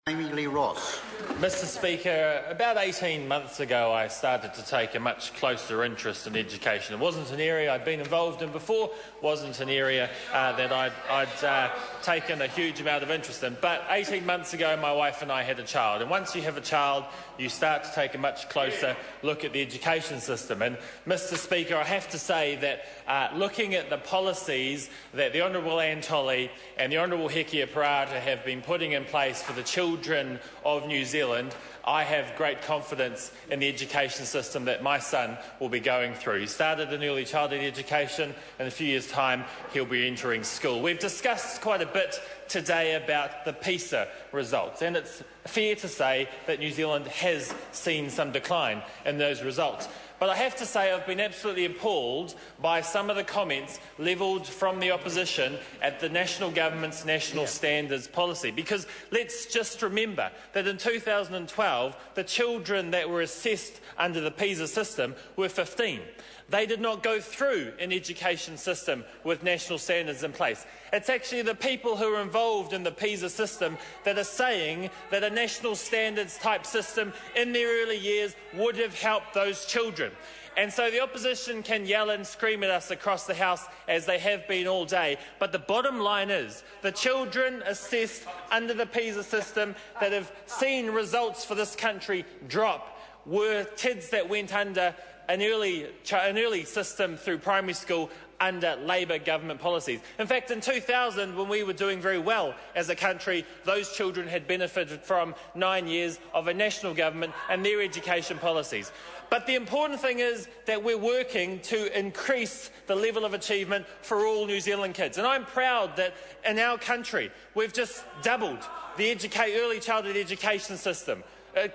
Jami-Lee Ross. Mr Speaker, about 18 months ago I started to take a much closer interest in education. It wasn't an area I'd been involved in before, wasn't an area that I'd taken a huge amount of interest in. But 18 months ago my wife and I had a child, and once you have a child you start to take a much closer look at the education system. And Mr Speaker, I have to say that looking at the policies that the Honourable Anne Tolley and the Honourable Hekia Parata have been putting in place for the children of New Zealand, I have great confidence in the education system that my son will be going through. He started in early childhood education. In a few years' time, he'll be entering school. We've discussed quite a bit today about the PISA results, and it's fair to say that New Zealand has seen some decline in those results. But I have to say I've been absolutely appalled by some of the comments levelled from the opposition at the national government's national standards policy. Because let's just remember that in 2012, the children that were assessed under the PISA system were 15. They did not go through an education system with national standards in place. It's actually the people who are involved in the PISA system that are saying that a national standards type system in their early years would have helped those children. And so the opposition can yell and scream at us across the House as they have been all day, but the bottom line is the children assessed under the PISA system that have seen results for this country drop were kids that went under an early system through primary school under Labor government policies. In fact, in 2000, when we were doing very well as a country, those children had benefited from 9 years of a national government and their education policies. But the important thing is that we're working to increase the level of achievement for all New Zealand kids. And I'm proud that in our country we've just doubled the early childhood education system,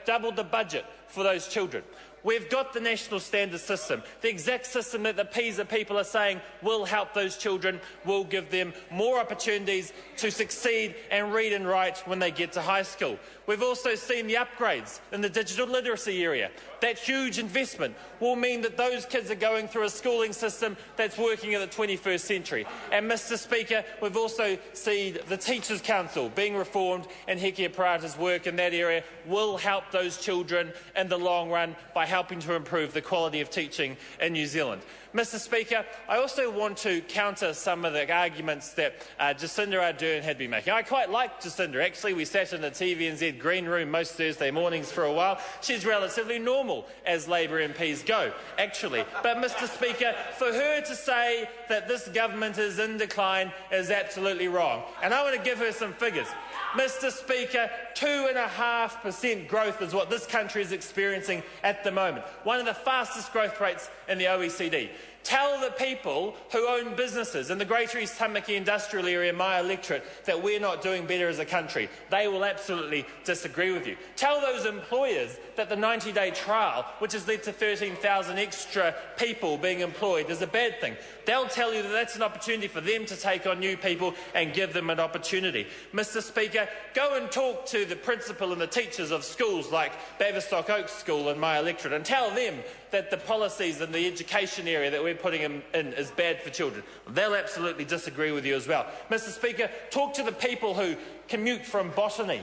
doubled the budget for those children. We've got the national standard system, the exact system that the PISA people are saying will help those children, will give them more opportunities to succeed and read and write when they get to high school. We've also seen the upgrades in the digital literacy area. That huge investment will mean that those kids are going through a schooling system that's working in the 21st century. And Mr Speaker, we've also seen the Teachers' Council being reformed, and Hekia Parata's work in that area will help those children in the long run by helping to improve the quality of teaching in New Zealand. Mr Speaker, I also want to counter some of the arguments that Jacinda Ardern had been making. I quite like Jacinda. Actually, we sat in the TVNZ green room most Thursday mornings for a while. She's relatively normal as Labor MPs go, actually. But Mr Speaker, for her to say that this government is in decline is absolutely wrong. And I want to give her some figures. Mr Speaker, 2.5% growth is what this country is experiencing at the moment, one of the fastest growth rates in the OECD. Tell the people who own businesses in the Greater East Tamaki industrial area, my electorate, that we're not doing better as a country. They will absolutely disagree with you. Tell those employers that the 90-day trial, which has led to 13,000 extra people being employed, is a bad thing. They'll tell you that that's an opportunity for them to take on new people and give them an opportunity. Mr Speaker, go and talk to the principal and the teachers of schools like Baverstock Oaks School in my electorate and tell them that the policies in the education area that we're putting in is bad for children. They'll absolutely disagree with you as well. Mr Speaker, talk to the people who commute from Botany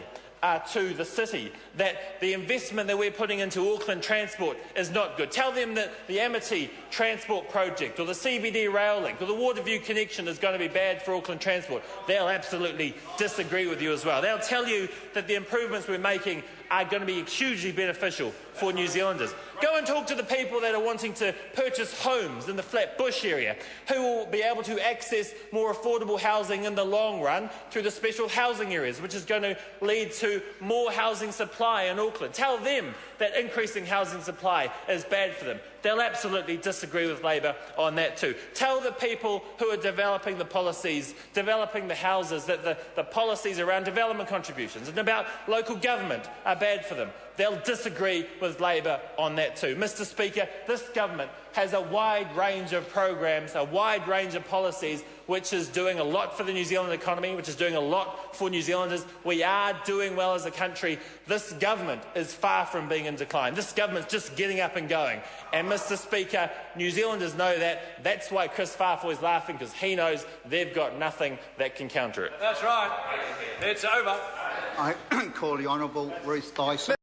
to the city, that the investment that we're putting into Auckland Transport is not good. Tell them that the Amity Transport Project or the CBD Rail Link or the Waterview Connection is going to be bad for Auckland Transport. They'll absolutely disagree with you as well. They'll tell you that the improvements we're making are going to be hugely beneficial for New Zealanders. Go and talk to the people that are wanting to purchase homes in the Flatbush area, who will be able to access more affordable housing in the long run through the special housing areas, which is going to lead to more housing supply in Auckland. Tell them that increasing housing supply is bad for them. They'll absolutely disagree with Labor on that too. Tell the people who are developing the policies, developing the houses, that the policies around development contributions and about local government are bad for them. They'll disagree with Labor on that too. Mr Speaker, this government has a wide range of programs, a wide range of policies which is doing a lot for the New Zealand economy, which is doing a lot for New Zealanders. We are doing well as a country. This government is far from being in decline. This government's just getting up and going. And Mr Speaker, New Zealanders know that. That's why Chris Farfoy is laughing, because he knows they've got nothing that can counter it. That's right. It's over. I call the Honourable Ruth Dyson.